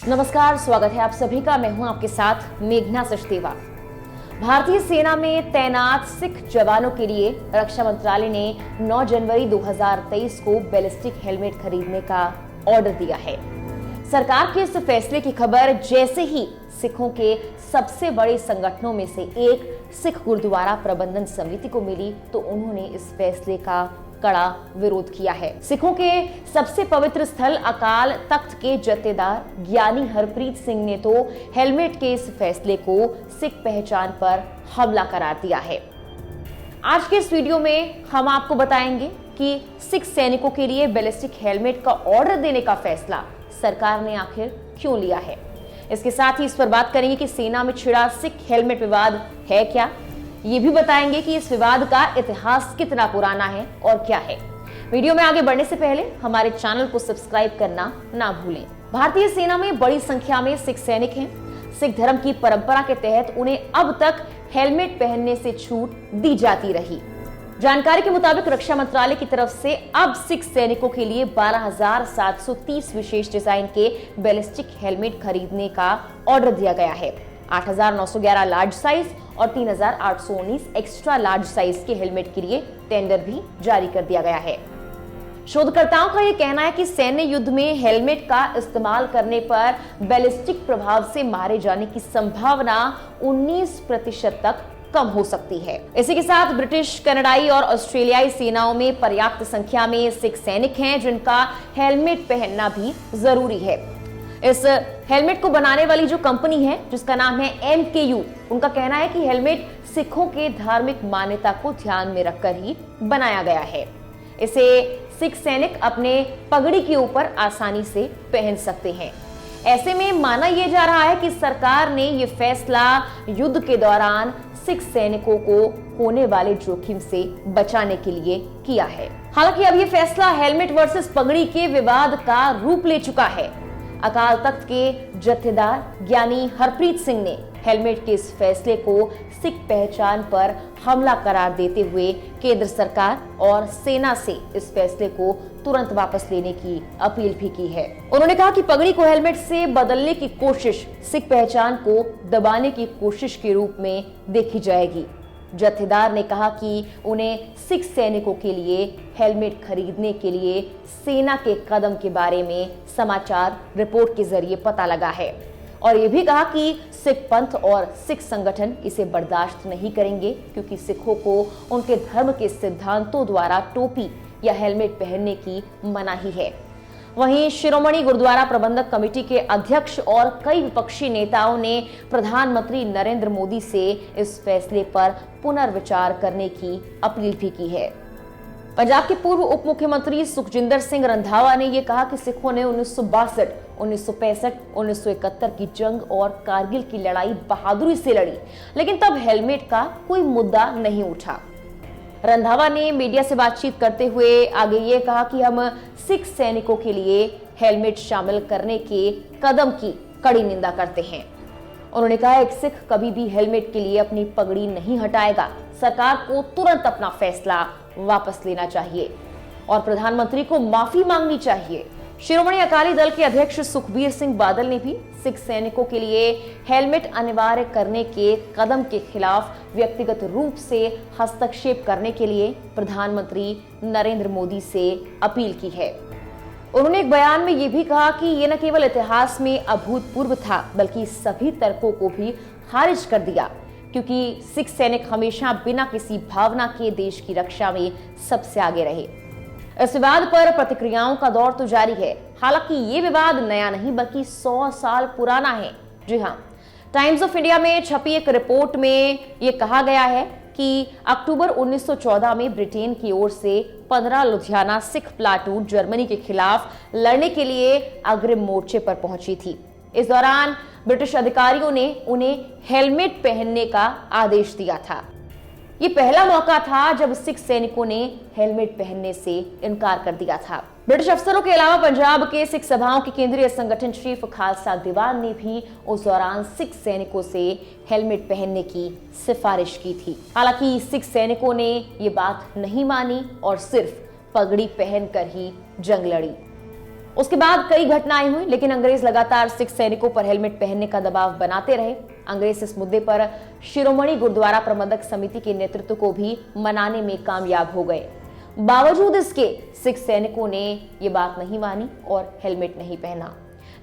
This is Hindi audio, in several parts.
नमस्कार, स्वागत है आप सभी का। मैं हूं आपके साथ मेघना सचदेवा। भारतीय सेना में तैनात सिख जवानों के लिए रक्षा मंत्रालय ने 9 जनवरी 2023 को बैलिस्टिक हेलमेट खरीदने का ऑर्डर दिया है। सरकार के इस फैसले की खबर जैसे ही सिखों के सबसे बड़े संगठनों में से एक सिख गुरुद्वारा प्रबंधन समिति को मिली तो उन्होंने इस फैसले का कड़ा विरोध किया है। सिखों के सबसे पवित्र स्थल अकाल तख्त के जत्थेदार ज्ञानी हरप्रीत सिंह ने तो हेलमेट के इस फैसले को सिख पहचान पर हमला करार दिया है। आज के इस वीडियो में हम आपको बताएंगे कि सिख सैनिकों के लिए बैलिस्टिक हेलमेट का ऑर्डर देने का फैसला सरकार ने आखिर क्यों लिया है। इसके साथ ही इस पर बात करेंगे कि सेना में छिड़ा सिख हेलमेट विवाद है क्या, ये भी बताएंगे कि इस विवाद का इतिहास कितना पुराना है और क्या है। वीडियो में आगे बढ़ने से पहले हमारे चैनल को सब्सक्राइब करना ना भूलें। भारतीय सेना में बड़ी संख्या में सिख सैनिक हैं। सिख धर्म की परंपरा के तहत उन्हें अब तक हेलमेट पहनने से छूट दी जाती रही। जानकारी के मुताबिक रक्षा मंत्रालय की तरफ से अब सिख सैनिकों के लिए 12,730 विशेष डिजाइन के बैलिस्टिक हेलमेट खरीदने का ऑर्डर दिया गया है। 8,911 लार्ज साइज और 3,819 एक्स्ट्रा लार्ज साइज के हेलमेट के लिए टेंडर भी जारी कर दिया गया है। शोधकर्ताओं का यह कहना है कि सैन्य युद्ध में हेलमेट का इस्तेमाल करने पर बैलिस्टिक प्रभाव से मारे जाने की संभावना 19% तक कम हो सकती है। इसी के साथ ब्रिटिश, कनाडाई और ऑस्ट्रेलियाई सेनाओं में पर्याप्त संख्या में सिख सैनिक हैं जिनका हेलमेट पहनना भी जरूरी है। इस हेलमेट को बनाने वाली जो कंपनी है जिसका नाम है MKU, उनका कहना है कि हेलमेट सिखों के धार्मिक मान्यता को ध्यान में रखकर ही बनाया गया है। इसे सिख सैनिक अपने पगड़ी के ऊपर आसानी से पहन सकते हैं। ऐसे में माना यह जा रहा है कि सरकार ने यह फैसला युद्ध के दौरान सिख सैनिकों को होने वाले जोखिम से बचाने के लिए किया है। हालांकि अब यह फैसला हेलमेट वर्सेस पगड़ी के विवाद का रूप ले चुका है। अकाल तख्त के जत्थेदार ज्ञानी हरप्रीत सिंह ने हेलमेट के इस फैसले को सिख पहचान पर हमला करार देते हुए केंद्र सरकार और सेना से इस फैसले को तुरंत वापस लेने की अपील भी की है। उन्होंने कहा कि पगड़ी को हेलमेट से बदलने की कोशिश सिख पहचान को दबाने की कोशिश के रूप में देखी जाएगी। जत्थेदार ने कहा कि उन्हें सिख सैनिकों के लिए हेलमेट खरीदने के लिए सेना के कदम के बारे में समाचार रिपोर्ट के जरिए पता लगा है और ये भी कहा कि सिख पंथ और सिख संगठन इसे बर्दाश्त नहीं करेंगे क्योंकि सिखों को उनके धर्म के सिद्धांतों द्वारा टोपी या हेलमेट पहनने की मनाही है। वहीं शिरोमणि गुरुद्वारा प्रबंधक कमेटी के अध्यक्ष और कई विपक्षी नेताओं ने प्रधानमंत्री नरेंद्र मोदी से इस फैसले पर पुनर्विचार करने की अपील भी की है। पंजाब के पूर्व उप मुख्यमंत्री सुखजिंदर सिंह रंधावा ने यह कहा कि सिखों ने 1962, 1965, 1971 की जंग और कारगिल की लड़ाई बहादुरी से लड़ी, लेकिन तब हेलमेट का कोई मुद्दा नहीं उठा। रंधावा ने मीडिया से बातचीत करते हुए आगे ये कहा कि हम सिख सैनिकों के लिए हेलमेट शामिल करने के कदम की कड़ी निंदा करते हैं। उन्होंने कहा एक सिख कभी भी हेलमेट के लिए अपनी पगड़ी नहीं हटाएगा। सरकार को तुरंत अपना फैसला वापस लेना चाहिए और प्रधानमंत्री को माफी मांगनी चाहिए। शिरोमणि अकाली दल के अध्यक्ष सुखबीर सिंह बादल ने भी सिख सैनिकों के लिए हेलमेट अनिवार्य करने के कदम के खिलाफ व्यक्तिगत रूप से हस्तक्षेप करने के लिए प्रधानमंत्री नरेंद्र मोदी से अपील की है। उन्होंने एक बयान में यह भी कहा कि यह न केवल इतिहास में अभूतपूर्व था बल्कि सभी तर्कों को भी खारिज कर दिया क्योंकि सिख सैनिक हमेशा बिना किसी भावना के देश की रक्षा में सबसे आगे रहे। इस विवाद पर प्रतिक्रियाओं का दौर तो जारी है। हालांकि ये विवाद नया नहीं बल्कि 100 साल पुराना है। जी हाँ, टाइम्स ऑफ इंडिया में छपी एक रिपोर्ट में ये कहा गया है कि अक्टूबर 1914 में ब्रिटेन की ओर से 15 लुधियाना सिख प्लाटून जर्मनी के खिलाफ लड़ने के लिए अग्रिम मोर्चे पर पहुंची थी। इस दौरान ब्रिटिश अधिकारियों ने उन्हें हेलमेट पहनने का आदेश दिया था। ये पहला मौका था जब सिख सैनिकों ने हेलमेट पहनने से इनकार कर दिया था। ब्रिटिश अफसरों के अलावा पंजाब के सिख सभाओं के केंद्रीय संगठन चीफ खालसा दीवान ने भी उस दौरान सिख सैनिकों से हेलमेट पहनने की सिफारिश की थी। हालांकि सिख सैनिकों ने ये बात नहीं मानी और सिर्फ पगड़ी पहनकर ही जंग लड़ी। उसके बाद कई घटनाएं हुई, लेकिन अंग्रेज लगातार सिख सैनिकों पर हेलमेट पहनने का दबाव बनाते रहे। अंग्रेज इस मुद्दे पर शिरोमणि गुरुद्वारा प्रबंधक समिति के नेतृत्व को भी मनाने में कामयाब हो गए। बावजूद इसके सिख सैनिकों ने ये बात नहीं मानी और हेलमेट नहीं पहना।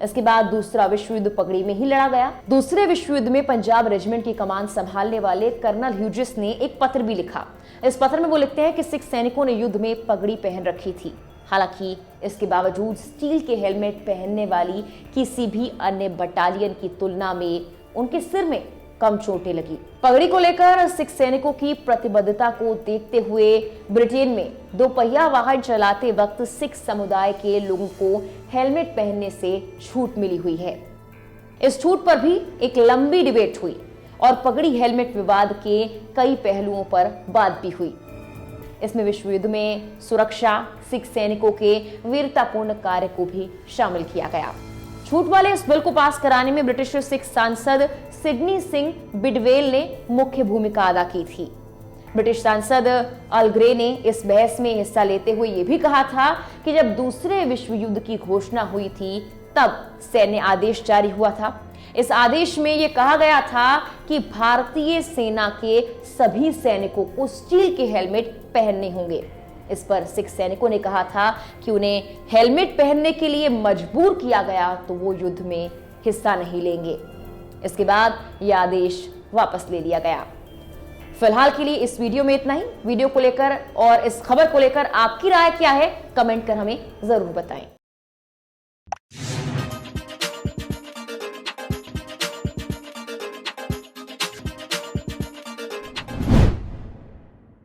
इसके बाद दूसरा विश्व युद्ध पगड़ी में ही लड़ा गया। दूसरे विश्व युद्ध में पंजाब रेजिमेंट की कमान संभालने वाले कर्नल ह्यूजिस ने एक पत्र भी लिखा। इस पत्र में वो लिखते हैं कि सिख सैनिकों ने युद्ध में पगड़ी पहन रखी थी। हालांकि इसके बावजूद स्टील के हेलमेट पहनने वाली किसी भी अन्य बटालियन की तुलना में उनके सिर में कम चोटें लगी। पगड़ी को लेकर सिख सैनिकों की प्रतिबद्धता को देखते हुए ब्रिटेन में दोपहिया वाहन चलाते वक्त सिख समुदाय के लोगों को हेलमेट पहनने से छूट मिली हुई है। इस छूट पर भी एक लंबी डिबेट हुई और पगड़ी हेलमेट विवाद के कई पहलुओं पर बात भी हुई। इसमें विश्व युद्ध में सुरक्षा, सिख सैनिकों के वीरतापूर्ण कार्य को भी शामिल किया गया। छूट वाले इस बिल को पास कराने में ब्रिटिश सिख सांसद सिडनी सिंह बिडवेल ने मुख्य भूमिका अदा की थी। ब्रिटिश सांसद अल ग्रे ने इस बहस में हिस्सा लेते हुए यह भी कहा था कि जब दूसरे विश्व युद्ध की घोषणा हुई थी तब सैन्य आदेश जारी हुआ था। इस आदेश में यह कहा गया था कि भारतीय सेना के सभी सैनिकों को स्टील के हेलमेट पहनने होंगे। इस पर सिख सैनिकों ने कहा था कि उन्हें हेलमेट पहनने के लिए मजबूर किया गया तो वो युद्ध में हिस्सा नहीं लेंगे। इसके बाद यह आदेश वापस ले लिया गया। फिलहाल के लिए इस वीडियो में इतना ही। वीडियो को लेकर और इस खबर को लेकर आपकी राय क्या है, कमेंट कर हमें जरूर बताएं।